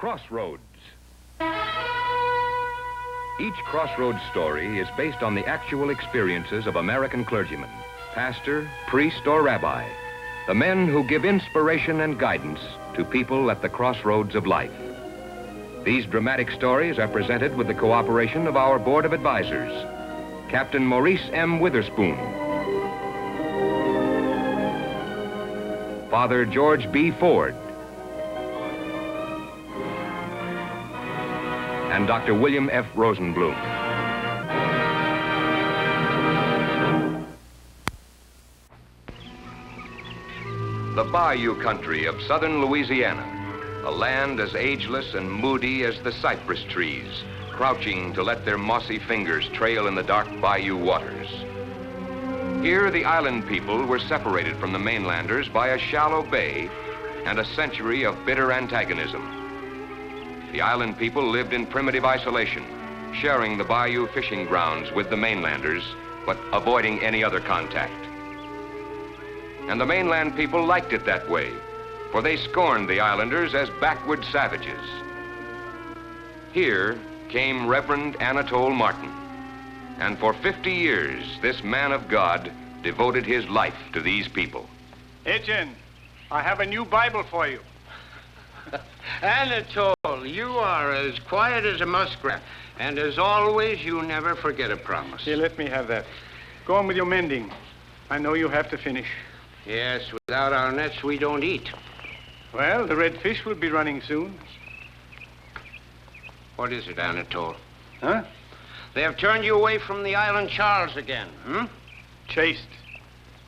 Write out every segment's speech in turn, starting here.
Crossroads. Each Crossroads story is based on the actual experiences of American clergymen, pastor, priest, or rabbi, the men who give inspiration and guidance to people at the crossroads of life. These dramatic stories are presented with the cooperation of our Board of Advisors, Captain Maurice M. Witherspoon, Father George B. Ford, and Dr. William F. Rosenblum. The bayou country of southern Louisiana, a land as ageless and moody as the cypress trees, crouching to let their mossy fingers trail in the dark bayou waters. Here, the island people were separated from the mainlanders by a shallow bay and a century of bitter antagonism. The island people lived in primitive isolation, sharing the bayou fishing grounds with the mainlanders, but avoiding any other contact. And the mainland people liked it that way, for they scorned the islanders as backward savages. Here came Reverend Anatole Martin, and for 50 years, this man of God devoted his life to these people. Etienne, I have a new Bible for you. Anatole, you are as quiet as a muskrat, and as always, you never forget a promise. Here, let me have that. Go on with your mending. I know you have to finish. Yes, without our nets, we don't eat. Well, the red fish will be running soon. What is it, Anatole? Huh? They have turned you away from the island Charles again, hmm? Chased.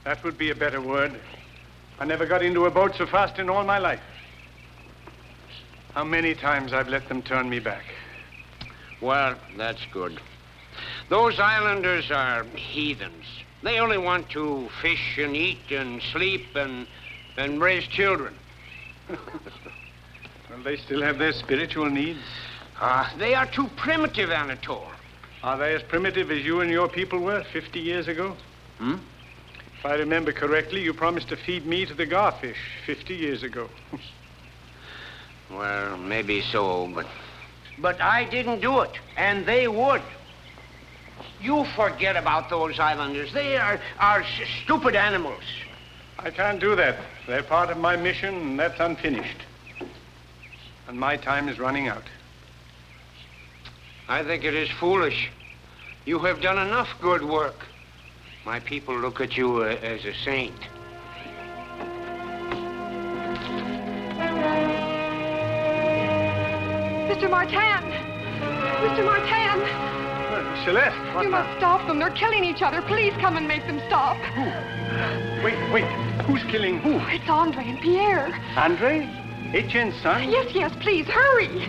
That would be a better word. I never got into a boat so fast in all my life. How many times I've let them turn me back. Well, that's good. Those islanders are heathens. They only want to fish and eat and sleep and raise children. Well, they still have their spiritual needs. They are too primitive, Anatole. Are they as primitive as you and your people were 50 years ago? Hmm? If I remember correctly, you promised to feed me to the garfish 50 years ago. Well, maybe so, but I didn't do it, and they would. You forget about those islanders. They are stupid animals. I can't do that. They're part of my mission, and that's unfinished. And my time is running out. I think it is foolish. You have done enough good work. My people look at you as a saint. Mr. Martin! Mr. Martin! Celeste, what You now? must stop them. They're killing each other. Please come and make them stop. Who? Wait. Who's killing who? It's Andre and Pierre. Andre? Etienne's son? Yes, please, hurry.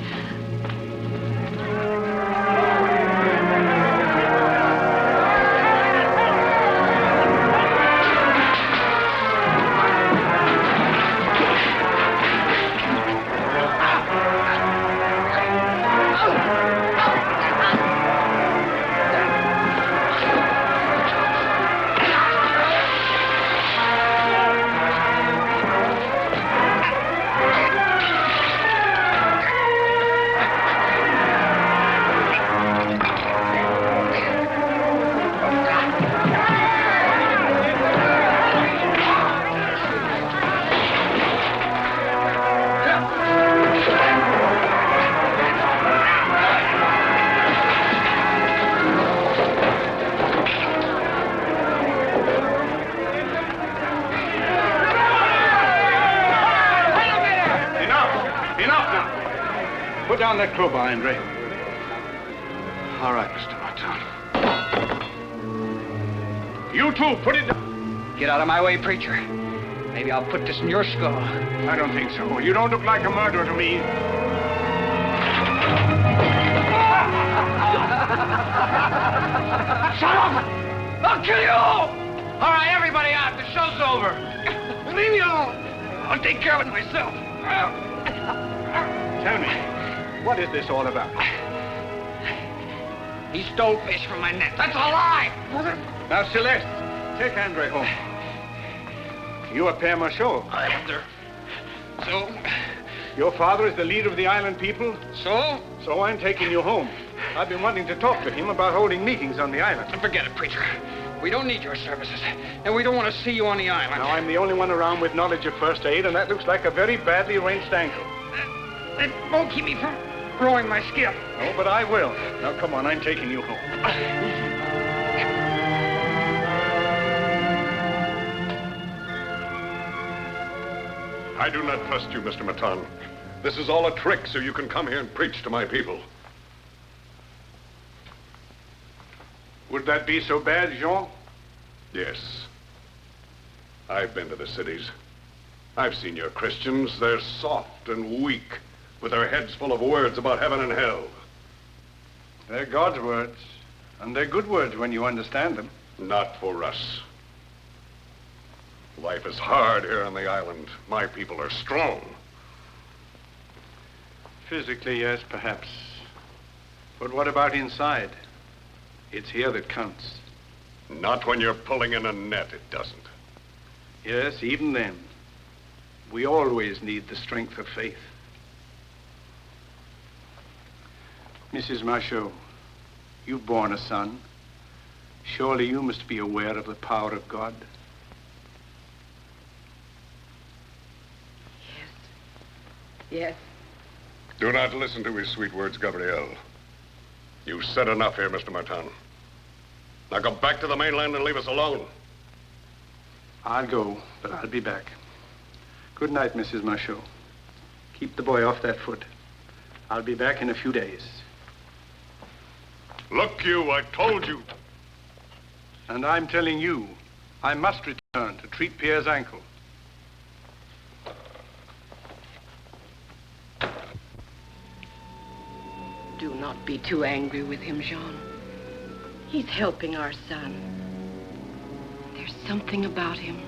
Put down that crowbar, Andre. All right, Mr. Martin. You too, put it down. Get out of my way, preacher. Maybe I'll put this in your skull. I don't think so. You don't look like a murderer to me. Shut up! I'll kill you all! All right, everybody out. The show's over. Leave me alone. I'll take care of it myself. Tell me, what is this all about? He stole fish from my net. That's a lie! Now, Celeste, take Andre home. You a père Machaut. I wonder. So, Your father is the leader of the island people, So? so I'm taking you home. I've been wanting to talk to him about holding meetings on the island. Forget it, preacher. We don't need your services, and we don't want to see you on the island. Now, I'm the only one around with knowledge of first aid, and that looks like a very badly wrenched ankle. It won't keep me from rowing my skiff. Oh, but I will. Now, come on, I'm taking you home. I do not trust you, Mr. Matan. This is all a trick so you can come here and preach to my people. Would that be so bad, Jean? Yes. I've been to the cities. I've seen your Christians. They're soft and weak, with their heads full of words about heaven and hell. They're God's words, and they're good words when you understand them. Not for us. Life is hard here on the island. My people are strong. Physically, yes, perhaps. But what about inside? It's here that counts. Not when you're pulling in a net, it doesn't. Yes, even then. We always need the strength of faith. Mrs. Machaut, you've borne a son. Surely you must be aware of the power of God. Yes. Do not listen to his sweet words, Gabrielle. You've said enough here, Mr. Martin. Now go back to the mainland and leave us alone. I'll go, but I'll be back. Good night, Mrs. Machaut. Keep the boy off that foot. I'll be back in a few days. Look, you, I told you. And I'm telling you, I must return to treat Pierre's ankle. Do not be too angry with him, Jean. He's helping our son. There's something about him.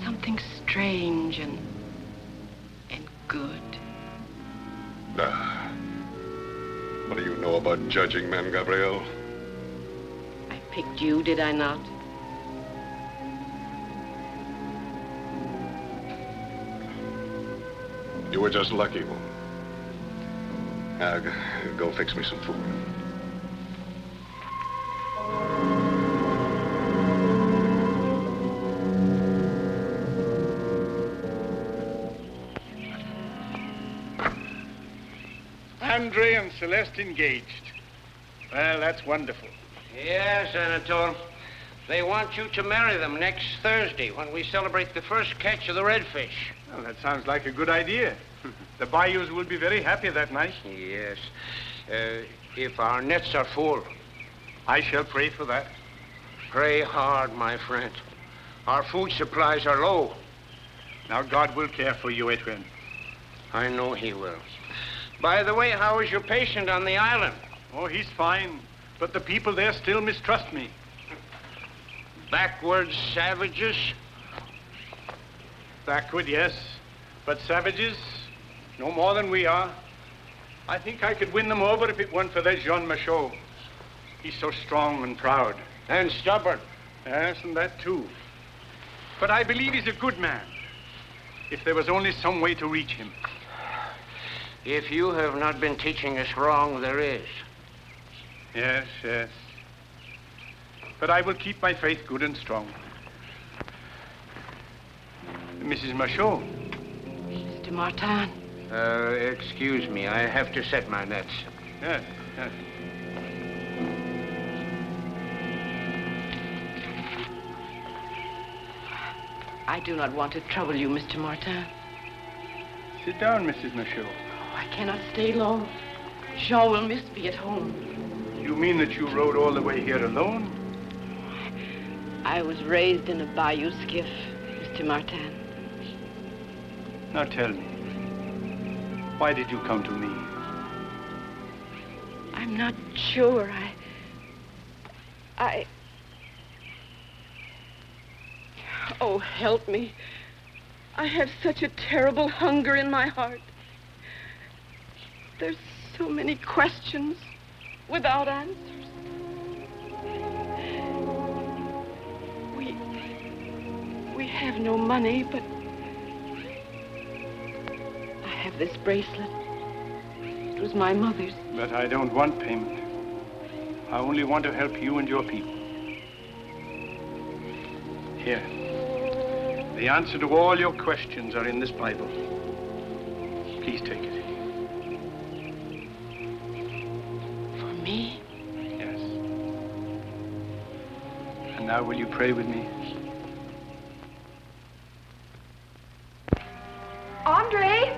Something strange and good. What do you know about judging men, Gabrielle? I picked you, did I not? You were just lucky, woman. Now, go fix me some food. Andre and Celeste engaged. Well, that's wonderful. Yes, Anatole. They want you to marry them next Thursday when we celebrate the first catch of the redfish. Well, that sounds like a good idea. The Bayous will be very happy that night. Yes. If our nets are full. I shall pray for that. Pray hard, my friend. Our food supplies are low. Now, God will care for you, Etienne. I know he will. By the way, how is your patient on the island? Oh, he's fine. But the people there still mistrust me. Backwards savages? Backward, yes. But savages, no more than we are. I think I could win them over if it weren't for that Jean Machaut. He's so strong and proud. And stubborn. Yes, and that too. But I believe he's a good man. If there was only some way to reach him. If you have not been teaching us wrong, there is. Yes, yes. But I will keep my faith good and strong. Mrs. Machaut. Mr. Martin. Excuse me, I have to set my nets. Yes, yes. I do not want to trouble you, Mr. Martin. Sit down, Mrs. Machaut. Oh, I cannot stay long. Jean will miss me at home. You mean that you rode all the way here alone? I was raised in a bayou skiff, Mr. Martin. Now tell me, why did you come to me? I'm not sure. Oh, help me. I have such a terrible hunger in my heart. There's so many questions without answers. We have no money, but I have this bracelet. It was my mother's. But I don't want payment. I only want to help you and your people. Here. The answer to all your questions are in this Bible. Please take it. For me? Yes. And now will you pray with me? Andre?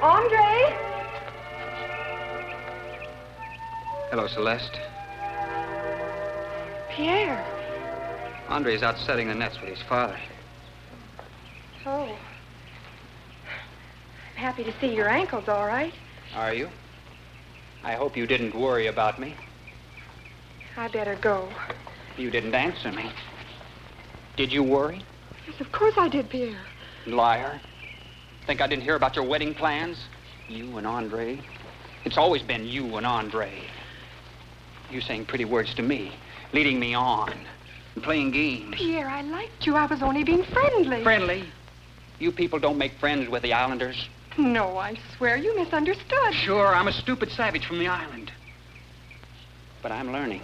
Andre? Hello, Celeste. Pierre. Andre's out setting the nets with his father. Oh. I'm happy to see your ankle's all right. Are you? I hope you didn't worry about me. I better go. You didn't answer me. Did you worry? Yes, of course I did, Pierre. Liar. Think I didn't hear about your wedding plans? You and Andre. It's always been you and Andre. You saying pretty words to me, leading me on, and playing games. Pierre, I liked you. I was only being friendly. Friendly? You people don't make friends with the islanders. No, I swear you misunderstood. Sure, I'm a stupid savage from the island. But I'm learning.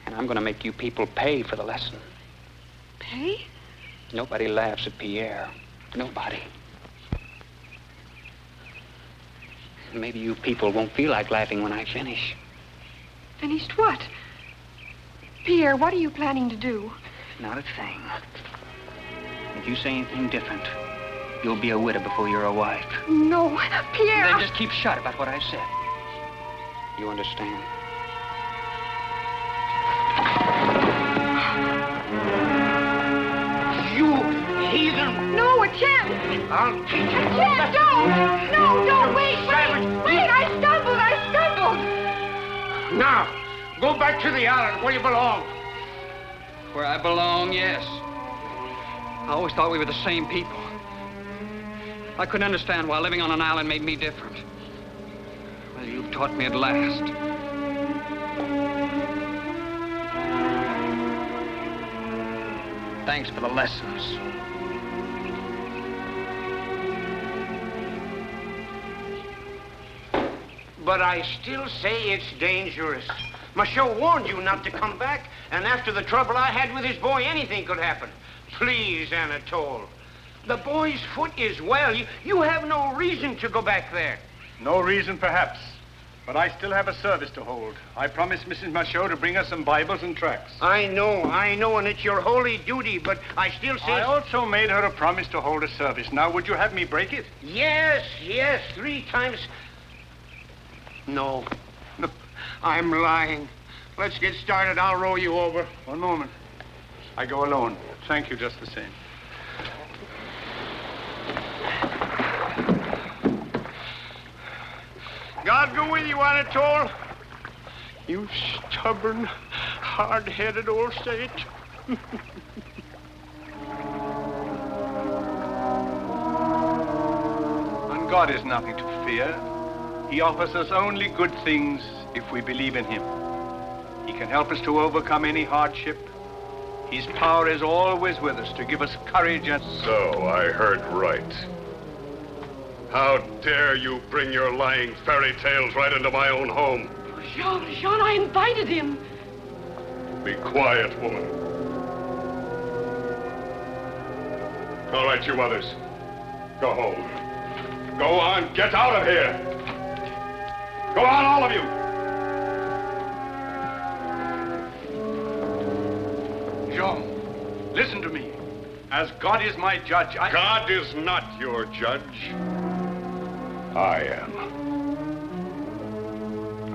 And I'm going to make you people pay for the lesson. Pay? Nobody laughs at Pierre. Nobody. Maybe you people won't feel like laughing when I finish. Finished what? Pierre, what are you planning to do? Not a thing. If you say anything different, you'll be a widow before you're a wife. No, Pierre. Then just keep shut about what I said. You understand? You heathen! No, a chance. I'll teach you. A chance, don't. No, don't. Wait, Savage. wait. I stumbled. Now, go back to the island where you belong. Where I belong, yes. I always thought we were the same people. I couldn't understand why living on an island made me different. Well, you've taught me at last. Thanks for the lessons. But I still say it's dangerous. Michaud warned you not to come back, and after the trouble I had with his boy, anything could happen. Please, Anatole. The boy's foot is well. You have no reason to go back there. No reason, perhaps. But I still have a service to hold. I promised Mrs. Michaud to bring us some Bibles and tracts. I know, and it's your holy duty, but I still say... I also made her a promise to hold a service. Now, would you have me break it? Yes, 3 times... No, I'm lying. Let's get started. I'll row you over. One moment. I go alone. Thank you just the same. God go with you, Anatole. You stubborn, hard-headed old sage. And God is nothing to fear. He offers us only good things if we believe in him. He can help us to overcome any hardship. His power is always with us to give us courage and... So I heard right. How dare you bring your lying fairy tales right into my own home? Jean, I invited him. Be quiet, woman. All right, you others. Go home. Go on, get out of here. Go on, all of you. Jean, listen to me. As God is my judge, God is not your judge. I am.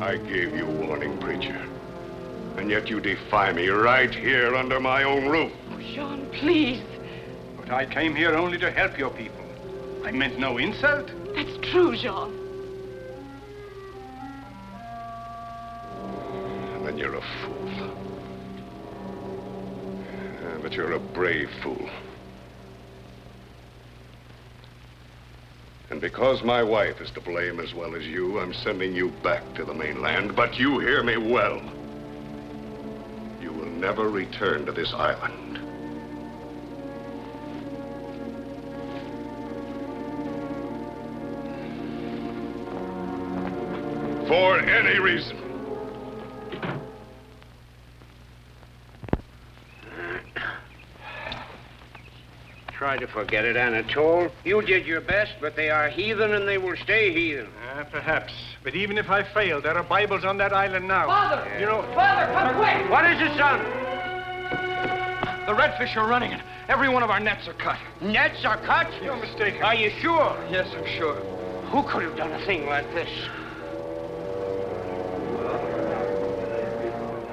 I gave you warning, preacher. And yet you defy me right here under my own roof. Oh, Jean, please. But I came here only to help your people. I meant no insult. That's true, Jean. Then you're a fool. But you're a brave fool. And because my wife is to blame as well as you, I'm sending you back to the mainland. But you hear me well. You will never return to this island. For any reason. Try to forget it, Anatole. You did your best, but they are heathen and they will stay heathen. Perhaps. But even if I fail, there are Bibles on that island now. Father! You know... Father, come quick! What is it, son? The redfish are running. Every one of our nets are cut. Nets are cut? You're mistaken. Are you sure? Yes, I'm sure. Who could have done a thing like this?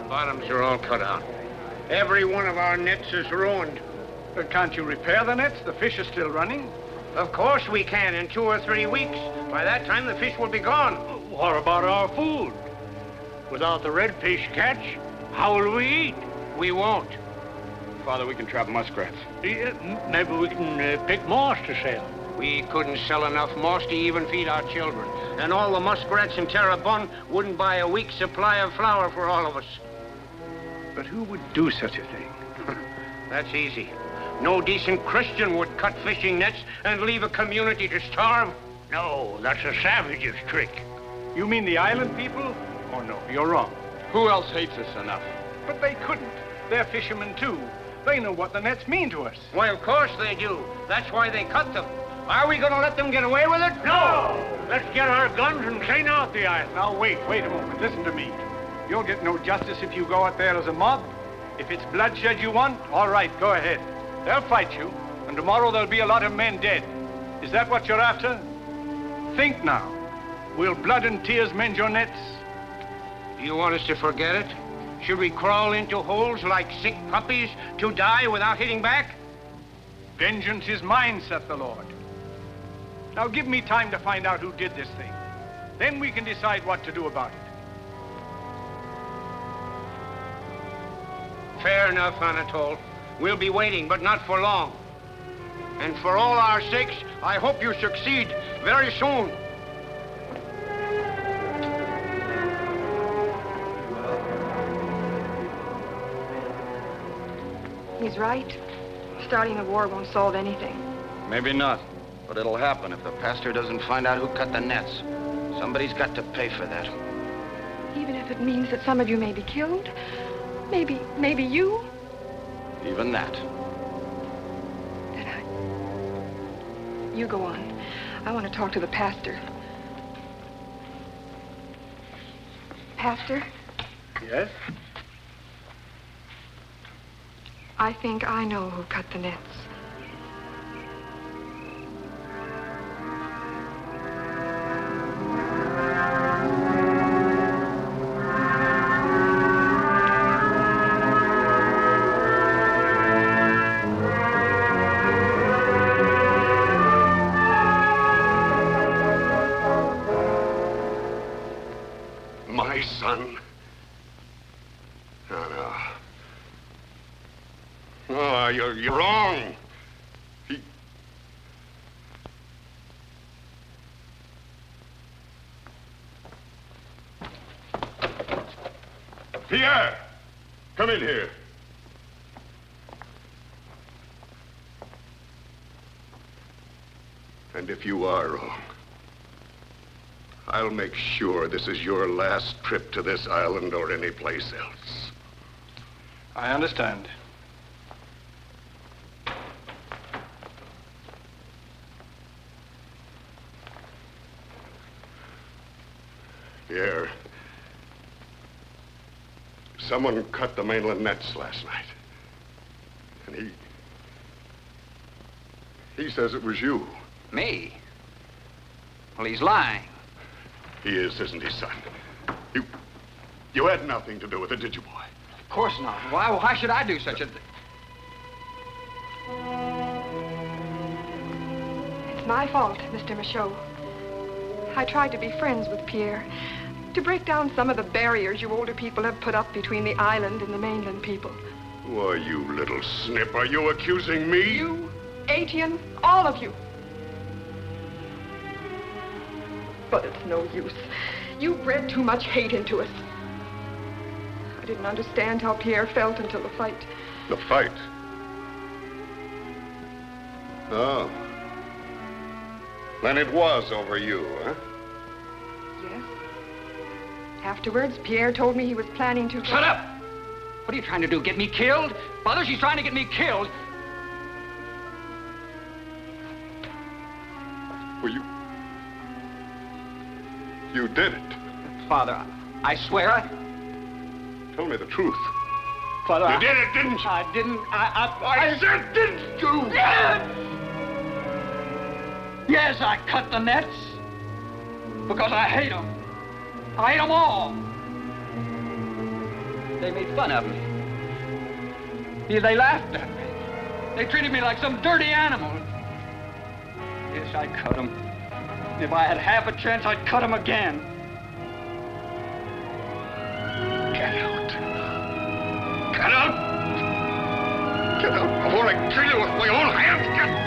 Bottoms are all cut out. Every one of our nets is ruined. But can't you repair the nets? The fish are still running. Of course we can in 2 or 3 weeks. By that time, the fish will be gone. What about our food? Without the redfish catch, how will we eat? We won't. Father, we can trap muskrats. Maybe we can pick moss to sell. We couldn't sell enough moss to even feed our children. And all the muskrats in Terrebonne wouldn't buy a week's supply of flour for all of us. But who would do such a thing? That's easy. No decent Christian would cut fishing nets and leave a community to starve. No, that's a savage's trick. You mean the island people? Oh, no, you're wrong. Who else hates us enough? But they couldn't. They're fishermen, too. They know what the nets mean to us. Why, of course they do. That's why they cut them. Are we going to let them get away with it? No! Let's get our guns and clean out the island. Now, wait a moment. Listen to me. You'll get no justice if you go out there as a mob. If it's bloodshed you want, all right, go ahead. They'll fight you, and tomorrow there'll be a lot of men dead. Is that what you're after? Think now. Will blood and tears mend your nets? Do you want us to forget it? Should we crawl into holes like sick puppies to die without hitting back? Vengeance is mine, saith the Lord. Now give me time to find out who did this thing. Then we can decide what to do about it. Fair enough, Anatole. We'll be waiting, but not for long. And for all our sakes, I hope you succeed very soon. He's right. Starting a war won't solve anything. Maybe not, but it'll happen if the pastor doesn't find out who cut the nets. Somebody's got to pay for that. Even if it means that some of you may be killed. Maybe you. Even that. You go on. I want to talk to the pastor. Pastor? Yes? I think I know who cut the nets. My son? No. Oh, you're wrong. Pierre! Come in here. And if you are wrong, I'll make sure this is your last trip to this island or any place else. I understand. Pierre, someone cut the mainland nets last night. And he says it was you. Me? Well, he's lying. He is, isn't he, son? You had nothing to do with it, did you, boy? Of course not. Why should I do such a thing? It's my fault, Mr. Michaud. I tried to be friends with Pierre, to break down some of the barriers you older people have put up between the island and the mainland people. Why, you little snip, are you accusing me? You, Etienne, all of you. But it's no use. You bred too much hate into us. I didn't understand how Pierre felt until the fight. The fight? Oh. Then it was over you, huh? Yes. Afterwards, Pierre told me he was planning to... Shut up! What are you trying to do, get me killed? Father, she's trying to get me killed. Well, you did it. Father, I swear Tell me the truth. Father, You did it, didn't you? I didn't. I said, didn't you? Yes, I cut the nets. Because I hate them. I hate them all. They made fun of me. Yeah, they laughed at me. They treated me like some dirty animal. Yes, I cut them. If I had half a chance, I'd cut them again. Get out. Get out. Get out before I kill you with my own hands. Get out.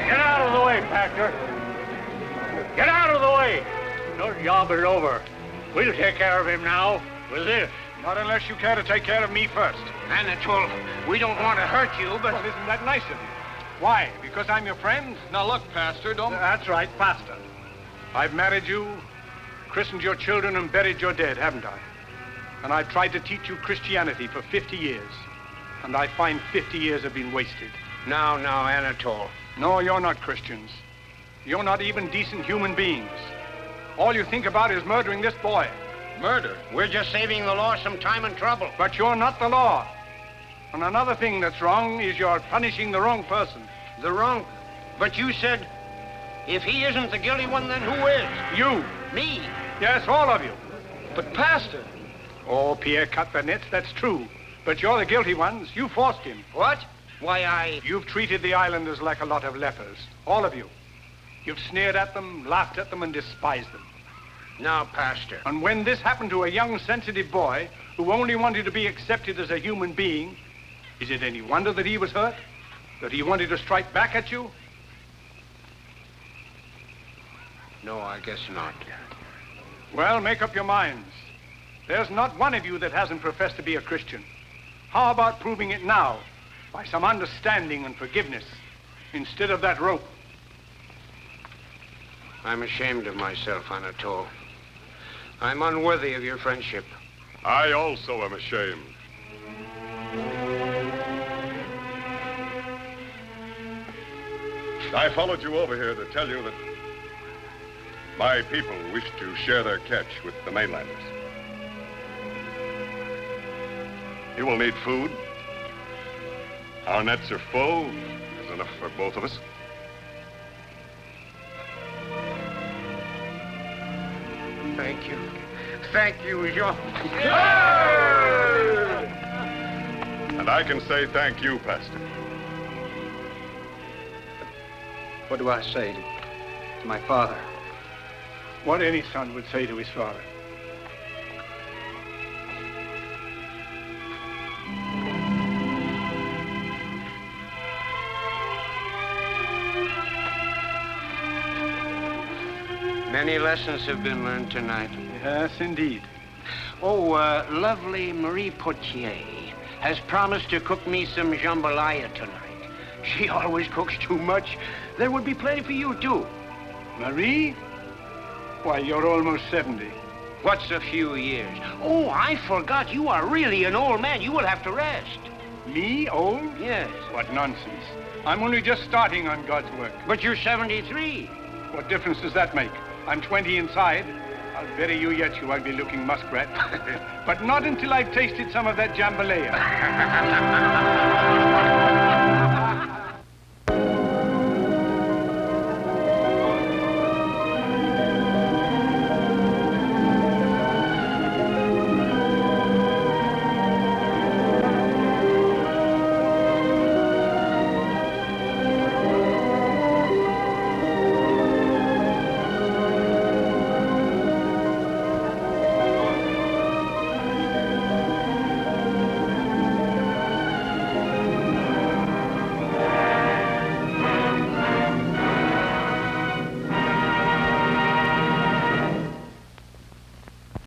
Get out of the way, Packer. Get out of the way. Your job is over. We'll take care of him now with this. Not unless you care to take care of me first. Anatole, we don't want to hurt you, but... Well, isn't that nice of you? Why? Because I'm your friend? Now look, Pastor, don't... That's right, Pastor. I've married you, christened your children, and buried your dead, haven't I? And I've tried to teach you Christianity for 50 years. And I find 50 years have been wasted. Now, Anatole. No, you're not Christians. You're not even decent human beings. All you think about is murdering this boy. Murder? We're just saving the law some time and trouble. But you're not the law. And another thing that's wrong is you're punishing the wrong person. The wrong? But you said, if he isn't the guilty one, then who is? You. Me? Yes, all of you. But, Pastor... Oh, Pierre cut the nets, that's true. But you're the guilty ones. You forced him. What? Why, You've treated the islanders like a lot of lepers. All of you. You've sneered at them, laughed at them, and despised them. Now, Pastor... And when this happened to a young, sensitive boy who only wanted to be accepted as a human being, is it any wonder that he was hurt? That he wanted to strike back at you? No, I guess not. Well, make up your minds. There's not one of you that hasn't professed to be a Christian. How about proving it now by some understanding and forgiveness instead of that rope? I'm ashamed of myself, Anatole. I'm unworthy of your friendship. I also am ashamed. I followed you over here to tell you that my people wish to share their catch with the mainlanders. You will need food. Our nets are full. There's enough for both of us. Thank you. Thank you, Jean. And I can say thank you, Pastor. What do I say to my father? What any son would say to his father. Many lessons have been learned tonight. Yes, indeed. Oh, lovely Marie Potier has promised to cook me some jambalaya tonight. She always cooks too much. There would be plenty for you, too. Marie? Why, you're almost 70. What's a few years? Oh, I forgot. You are really an old man. You will have to rest. Me, old? Yes. What nonsense. I'm only just starting on God's work. But you're 73. What difference does that make? I'm 20 inside. I'll bury you yet, you ugly-looking muskrat. But not until I've tasted some of that jambalaya.